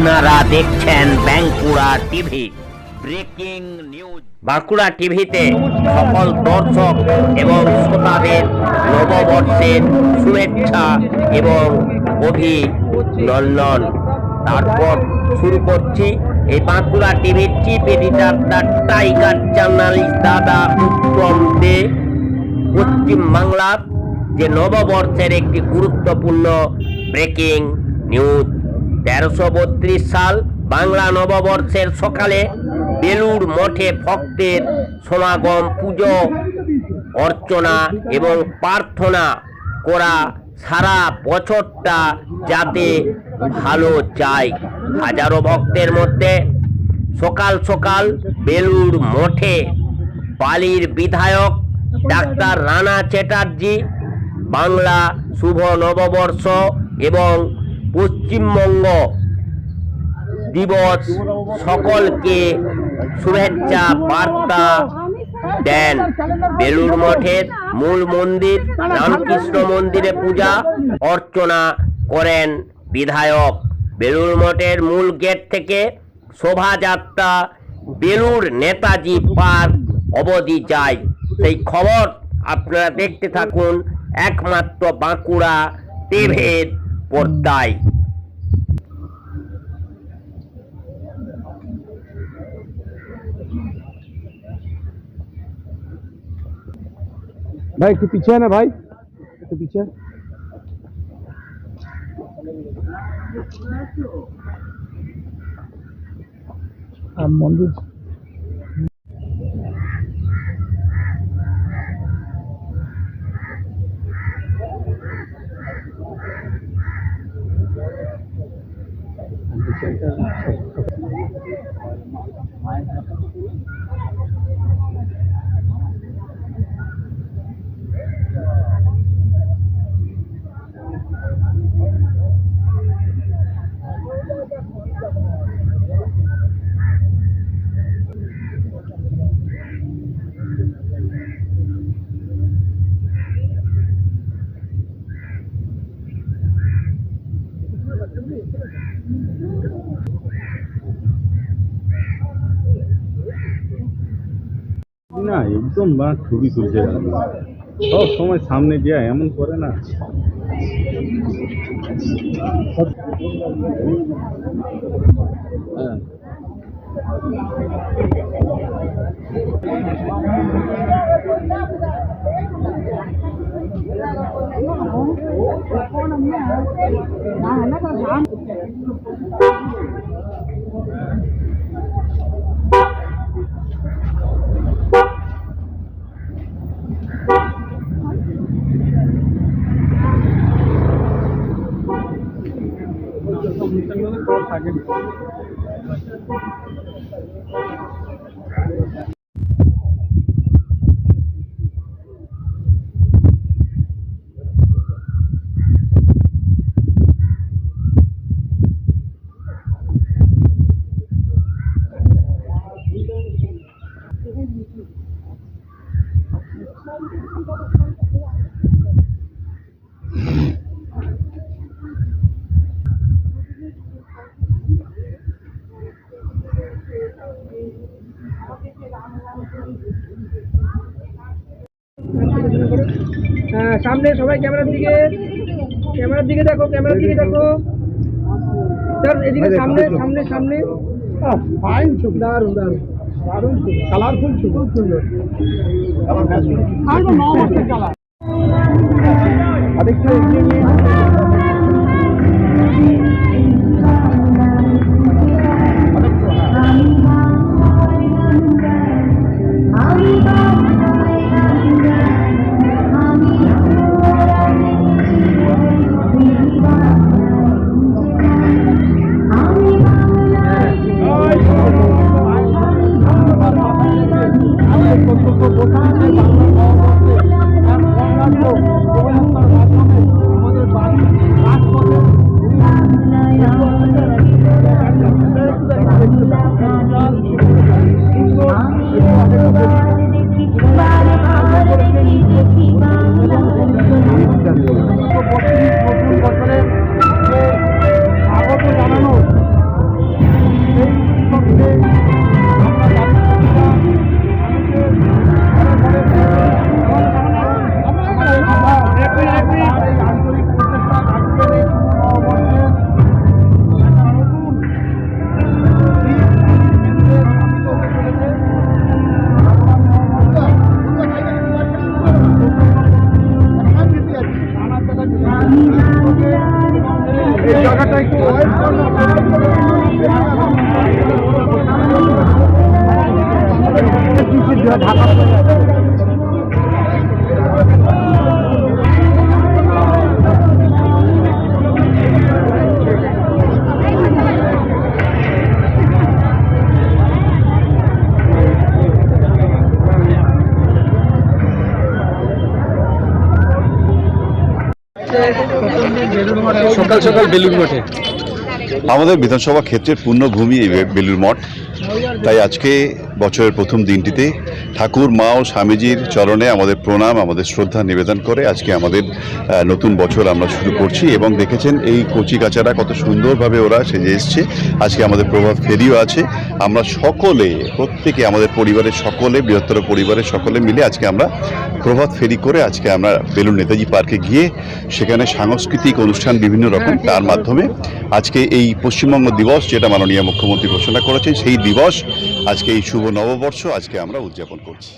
আপনারা দেখছেন Bankura TV. Breaking news. Bankura টিভিতে সকল দর্শক এবং শ্রোতাদের নববর্ষের শুভেচ্ছা এবং অভিনন্দন। তারপর শুরু করছি এই বাঁকুড়া টিভির chief editor the tiger journalist দাদা উত্তম দে পশ্চিমবাংলার যে নববর্ষের একটি গুরুত্বপূর্ণ ব্রেকিং নিউজ। 1332 সাল বাংলা নববর্ষের সকালে বেলুড় মঠে ভক্তের সমাগম, পুজো অর্চনা এবং প্রার্থনা করা সারা বছরটা যাতে ভালো যায়। হাজারো ভক্তের মধ্যে সকাল সকাল বেলুড় মঠে বালির বিধায়ক ডাক্তার রানা চ্যাটার্জি বাংলা শুভ নববর্ষ এবং পশ্চিমবঙ্গ দিবস সকলকে শুভেচ্ছা বার্তা দেন। বেলুড় মঠের মূল মন্দির রামকৃষ্ণ মন্দিরে পূজা অর্চনা করেন বিধায়ক। বেলুড় মঠের মূল গেট থেকে শোভাযাত্রা বেলুড় নেতাজি পার্ক অবধি যায়। সেই খবর আপনারা দেখতে থাকুন একমাত্র বাঁকুড়া টিভির পর্দায়। भाई একটু पीछे है ना भाई, একটু पीछे। मंदिर না একদম বা ছবি তুলছে সব সময় সামনে দিয়ে এমন করে না। সামনে সবাই ক্যামেরার দিকে দেখো, ক্যামেরার দিকে দেখো স্যার, এদিকে সামনে সামনে সামনে। ফাইন ছবি, দারুণ দারুণ দারুণ ছবি, কালারফুল ছবি, খুব সুন্দর। কালার আরেকটু এগিয়ে নিয়ে এই জায়গাটা একটু ঢাকা সকাল সকাল বেলুড় মঠে আমাদের বিধানসভা ক্ষেত্রের পূর্ণভূমি এই বেলুড় মঠ। তাই আজকে বছরের প্রথম দিনটিতে ঠাকুর মা ও স্বামীজির চরণে আমাদের প্রণাম, আমাদের শ্রদ্ধা নিবেদন করে আজকে আমাদের নতুন বছর আমরা শুরু করছি। এবং দেখেছেন এই কচি কাচারা কত সুন্দরভাবে ওরা সেজে এসছে। আজকে আমাদের প্রভাত ফেরিও আছে। আমরা সকলে, প্রত্যেকে আমাদের পরিবারের সকলে, বৃহত্তর পরিবারের সকলে মিলে আজকে আমরা প্রভাত ফেরি করে আজকে আমরা বেলুড় নেতাজি পার্কে গিয়ে সেখানে সাংস্কৃতিক অনুষ্ঠান বিভিন্ন রকম, তার মাধ্যমে আজকে এই পশ্চিমবঙ্গ দিবস, যেটা মাননীয় মুখ্যমন্ত্রী ঘোষণা করেছেন, সেই দিবস আজকে এই শুভ নববর্ষ আজকে আমরা উদযাপন করছি।